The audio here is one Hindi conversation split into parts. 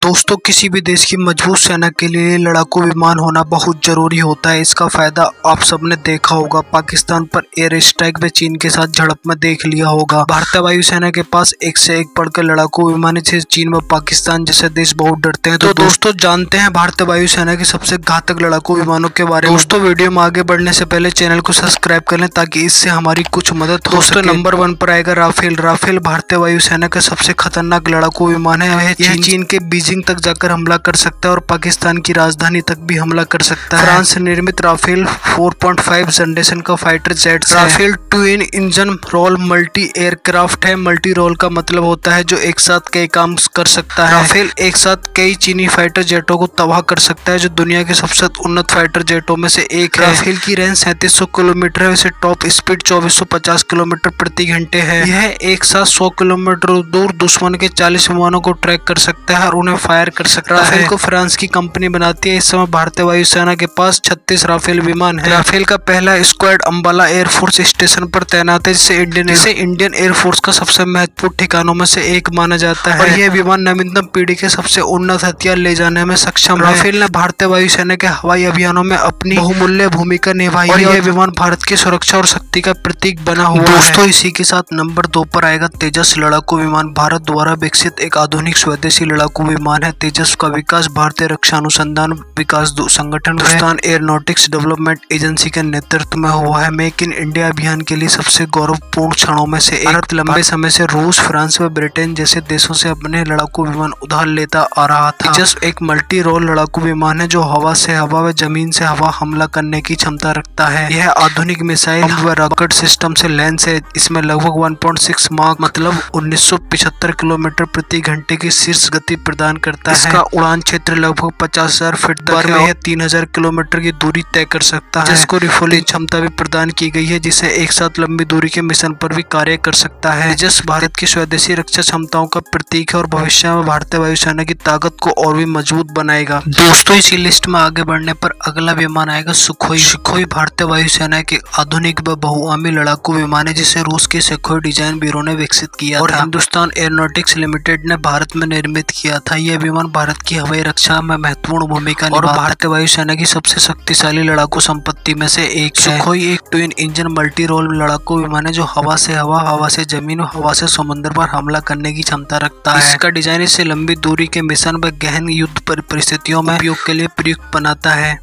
दोस्तों, किसी भी देश की मजबूत सेना के लिए लड़ाकू विमान होना बहुत जरूरी होता है। इसका फायदा आप सबने देखा होगा। पाकिस्तान पर एयर स्ट्राइक में चीन के साथ झड़प में देख लिया होगा। भारतीय वायुसेना के पास एक से एक बढ़कर लड़ाकू विमान है। चीन व पाकिस्तान जैसे देश बहुत डरते हैं। तो दोस्तों, जानते हैं भारतीय वायुसेना की सबसे घातक लड़ाकू विमानों के बारे में। दोस्तों, वीडियो में आगे बढ़ने से पहले चैनल को सब्सक्राइब कर लें ताकि इससे हमारी कुछ मदद हो सके। नंबर 1 पर आएगा राफेल। राफेल भारतीय वायुसेना का सबसे खतरनाक लड़ाकू विमान है। यह चीन के बीजिंग तक जाकर हमला कर सकता है और पाकिस्तान की राजधानी तक भी हमला कर सकता है। फ्रांस निर्मित राफेल 4.5 जनरेशन का फाइटर जेट है। Rafale twin engine role multi aircraft है। मल्टी रोल का मतलब होता है जो एक साथ कई काम कर सकता है। राफेल एक साथ कई चीनी फाइटर जेटों को तबाह कर सकता है, जो दुनिया के सबसे उन्नत फाइटर जेटों में से एक है। राफेल की रेंज 3700 किलोमीटर है। वैसे टॉप स्पीड 2450 किलोमीटर प्रति घंटे है। यह एक साथ 100 किलोमीटर दूर दुश्मन के 40 विमानों को ट्रैक कर सकता है और उन्हें फायर कर सकता है। राफेल को फ्रांस की कंपनी बनाती है। इस समय भारतीय वायुसेना के पास 36 राफेल विमान है। राफेल का पहला स्क्वाड अंबाला एयरफोर्स स्टेशन पर तैनात है, जिसे इंडियन एयरफोर्स का सबसे महत्वपूर्ण ठिकानों में से एक माना जाता है। और यह विमान नवीनतम पीढ़ी के सबसे उन्नत हथियार ले जाने में सक्षम है। राफेल ने भारतीय वायुसेना के हवाई अभियानों में अपनी बहुमूल्य भूमिका निभाई है। यह विमान भारत की सुरक्षा और शक्ति का प्रतीक बना हुआ है। दोस्तों, इसी के साथ नंबर 2 पर आएगा तेजस लड़ाकू विमान। भारत द्वारा विकसित एक आधुनिक स्वदेशी लड़ाकू विमान है। तेजस का विकास भारतीय रक्षा अनुसंधान विकास संगठन हिंदुस्तान एयरोनॉटिक्स डेवलपमेंट एजेंसी के नेतृत्व में हुआ है। मेक इन इंडिया अभियान के लिए सबसे गौरवपूर्ण क्षणों में से एक। भारत लंबे समय से रूस, फ्रांस व ब्रिटेन जैसे देशों से अपने लड़ाकू विमान उधार लेता आ रहा था। तेजस एक मल्टी रोल लड़ाकू विमान है जो हवा से हवा व जमीन से हवा हमला करने की क्षमता रखता है। यह आधुनिक मिसाइल व रॉकेट सिस्टम से लैस है। इसमें लगभग 1.6 माक मतलब 1975 किलोमीटर प्रति घंटे की शीर्ष गति प्रदान करता है। इसका उड़ान क्षेत्र लगभग 50,000 फीट तक है। यह 3000 किलोमीटर की दूरी तय कर सकता है। जिसको रिफुएलिंग क्षमता भी प्रदान की गई है, जिसे एक साथ लंबी दूरी के मिशन पर भी कार्य कर सकता है। तेजस भारत की स्वदेशी रक्षा क्षमताओं का प्रतीक है और भविष्य में भारतीय वायुसेना की ताकत को और भी मजबूत बनाएगा। दोस्तों, इसी लिस्ट में आगे बढ़ने पर अगला विमान आएगा सुखोई। सुखोई भारतीय वायुसेना के आधुनिक व बहुआयामी लड़ाकू विमान है, जिसे रूस के सुखोई डिजाइन ब्यूरो ने विकसित किया और हिंदुस्तान एयरोनॉटिक्स लिमिटेड ने भारत में निर्मित किया था। यह विमान भारत की हवाई रक्षा में महत्वपूर्ण भूमिका और भारतीय वायुसेना की सबसे शक्तिशाली लड़ाकू संपत्ति में से एक है। सुखोई एक ट्विन इंजन मल्टी रोल लड़ाकू विमान है जो हवा से हवा, हवा से जमीन और हवा से समुद्र पर हमला करने की क्षमता रखता है। इसका डिजाइन इसे लंबी दूरी के मिशन व गहन युद्ध परिस्थितियों में उपयोग के लिए प्रयुक्त बनाता है।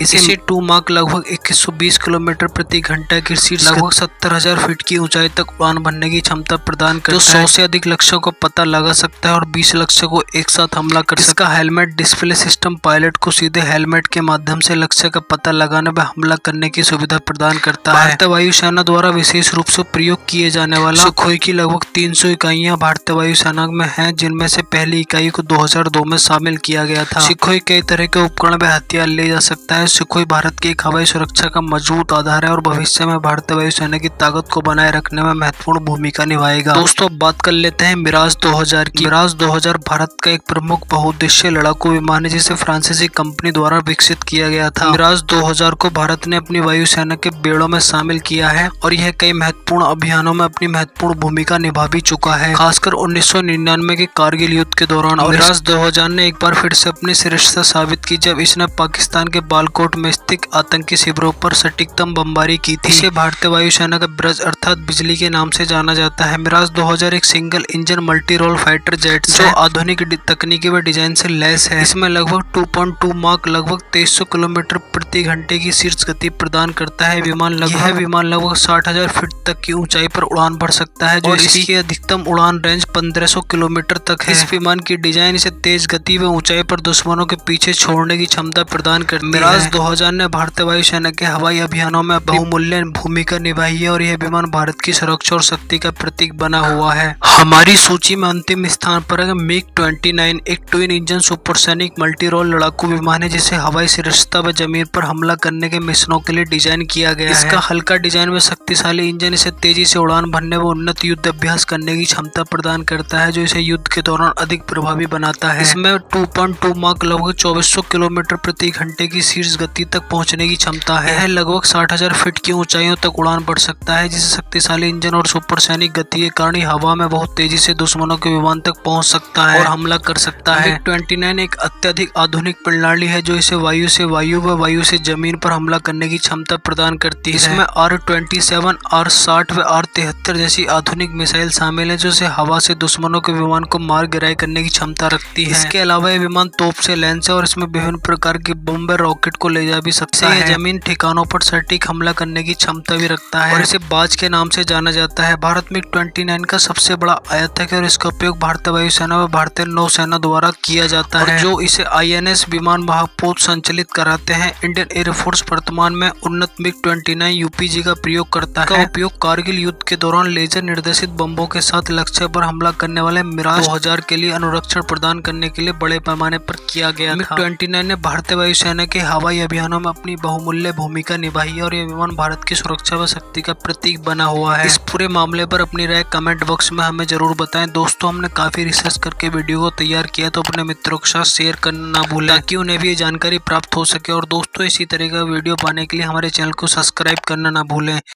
इसे 2 माक लगभग 2120 किलोमीटर प्रति घंटा की शीर्ष लगभग 70,000 फीट की ऊंचाई तक उड़ान भरने की क्षमता प्रदान करता है, जो 100 से अधिक लक्ष्यों को पता लगा सकता है और 20 लक्ष्यों को एक साथ हमला कर सकता है। इसका हेलमेट डिस्प्ले सिस्टम पायलट को सीधे हेलमेट के माध्यम से लक्ष्य का पता लगाने व हमला करने की सुविधा प्रदान करता है। भारतीय वायुसेना द्वारा विशेष रूप से प्रयोग किए जाने वाला सुखोई की लगभग 300 इकाइयां भारतीय वायुसेना में हैं, जिनमें से पहली इकाई को 2002 में शामिल किया गया था। सुखोई कई तरह के उपकरण व हथियार ले जा सकता है। सुखोई भारत की एक हवाई सुरक्षा का मजबूत आधार है और भविष्य में भारतीय वायुसेना की ताकत को बनाए रखने में महत्वपूर्ण भूमिका निभाएगा। दोस्तों, बात कर लेते हैं मिराज 2000 की। मिराज 2000 भारत का एक प्रमुख बहुउद्देशीय लड़ाकू विमान है, जिसे फ्रांसीसी कंपनी द्वारा विकसित किया गया था। मिराज 2000 को भारत ने अपनी वायुसेना के बेड़ों में शामिल किया है और यह कई महत्वपूर्ण अभियानों में अपनी महत्वपूर्ण भूमिका निभा भी चुका है, खासकर 1999 के कारगिल युद्ध के दौरान। और मिराज 2000 ने एक बार फिर से अपनी श्रेष्ठता साबित की जब इसने पाकिस्तान के बालाकोट में स्थित आतंकी शिविरों पर सटीकतम बमबारी की थी। इसे भारतीय वायुसेना का ब्रज अर्थात बिजली के नाम से जाना जाता है। मिराज 2000 एक single engine multi role fighter jet जो आधुनिक तकनीकी व डिजाइन से लैस है। इसमें लगभग 2.2 माक लगभग 2300 किलोमीटर प्रति घंटे की शीर्ष गति प्रदान करता है। विमान लगभग 60,000 फीट तक की ऊंचाई पर उड़ान भर सकता है, जो इसकी अधिकतम उड़ान रेंज 1500 किलोमीटर तक है। इस विमान की डिजाइन इसे तेज गति व ऊंचाई पर दुश्मनों के पीछे छोड़ने की क्षमता प्रदान करती है। मिराज 2000 ने भारतीय वायुसेना के हवाई अभियानों में बहुमूल्य भूमिका निभाई है और यह विमान भारत की सुरक्षा और शक्ति का प्रतीक बना हुआ है। हमारी सूची में अंतिम स्थान पर है मिग 29, एक twin engine supersonic multi role लड़ाकू विमान है, जिसे हवाई श्रेष्ठता व जमीन पर हमला करने के मिशनों के लिए डिजाइन किया गया है। इसका हल्का डिजाइन व शक्तिशाली इंजन इसे तेजी से उड़ान भरने व उन्नत युद्ध अभ्यास करने की क्षमता प्रदान करता है, जो इसे युद्ध के दौरान अधिक प्रभावी बनाता है। इसमें 2.2 माक लगभग 2400 किलोमीटर प्रति घंटे की शीर्ष गति तक पहुंचने की क्षमता है। यह लगभग 60,000 फीट की ऊंचाइयों तक उड़ान भर सकता है, जिसे शक्तिशाली इंजन और सुपरसोनिक गति के कारण हवा में बहुत तेजी से दुश्मनों के विमान तक पहुंच सकता है और हमला कर सकता है। MiG-29 एक अत्यधिक आधुनिक प्रणाली है जो इसे वायु से वायु व वायु से जमीन पर हमला करने की क्षमता प्रदान करती है। इसमें R-27, R-60 व R-73 जैसी आधुनिक मिसाइल शामिल है जो इसे हवा से दुश्मनों के विमान को मार गिराई करने की क्षमता रखती है। इसके अलावा यह विमान तोप से लैंस है और इसमें विभिन्न प्रकार की बम व रॉकेट को ले जा भी सकता है। जमीन ठिकानों पर सटीक हमला करने की क्षमता भी रखता है और इसे बाज के नाम से जाना जाता है। भारत MiG-29 का सबसे बड़ा आयातक है और इसका उपयोग भारतीय वायुसेना व भारतीय नौसेना द्वारा किया जाता है, जो इसे INS विमान महापोत संचालित कराते हैं। इंडियन एयरफोर्स वर्तमान में उन्नत MiG-29 UPG का प्रयोग करता है। उपयोग कारगिल युद्ध के दौरान लेजर निर्देशित बम्बों के साथ लक्ष्य पर हमला करने वाले मिराज 2000 के लिए अनुरक्षण प्रदान करने के लिए बड़े पैमाने पर किया गया था। MiG-29 ने भारतीय वायुसेना के हवाई अभियानों में अपनी बहुमूल्य भूमिका निभाई है और यह विमान भारत की सुरक्षा व शक्ति का प्रतीक बना हुआ है। इस पूरे मामले पर अपनी राय कमेंट बॉक्स में हमें जरूर बताएं। दोस्तों, हमने काफी रिसर्च करके वीडियो को तैयार किया, तो अपने मित्रों के साथ शेयर करना ना भूलें ताकि उन्हें भी ये जानकारी प्राप्त हो सके। और दोस्तों, इसी तरह का वीडियो पाने के लिए हमारे चैनल को सब्सक्राइब करना ना भूलें।